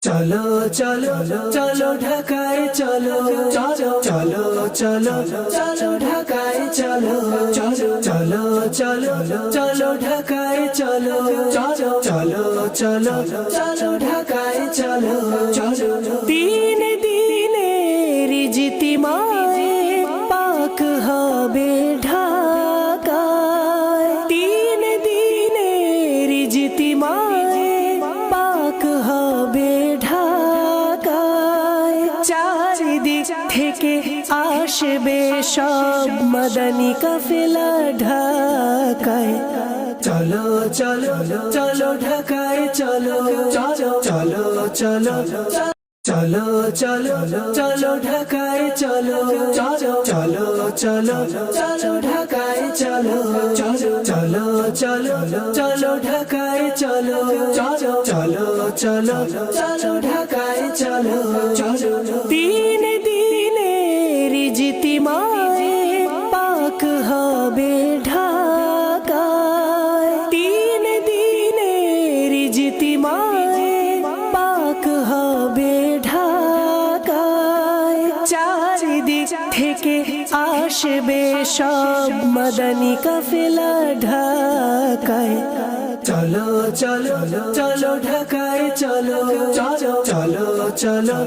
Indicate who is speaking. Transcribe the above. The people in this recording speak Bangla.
Speaker 1: চলো চলো চলো ঢাকায় চলো চলো চলো চলো চলো ঢাকায় চলো চলো চলো চলো চলো ঢাকায় চলো চলো চলো চলো চলো ঢাকায় চলো চলো দিন দিনের জিতিমায় পাক হবে ঢাকায় দিন দিনের জিতিমায় পাক হবে চারিদিক থেকে আসবে সব মদনী কাফেলা ঢাকায় চলো চলো চলো ঢাকায় চলো চলো চলো চলো চলো চলো চলো ঢাকায় চলো চলো চলো চলো চলো ঢাকায় চলো চলো চলো চলো চলো ঢাকায় চলো চলো চলো চলো চলো ঢাকায় চলো চলো দিন দিনের জিতিমায় পাক হবে ঢাকায় দিন দিনের জিতিমায় পাক হবে ঢাকায় চারিদিক থেকে আসবে সব মদনী কাফেলা ঢাকায় চলো চলো চলো ঢাকায় চলো চলো চলো চলো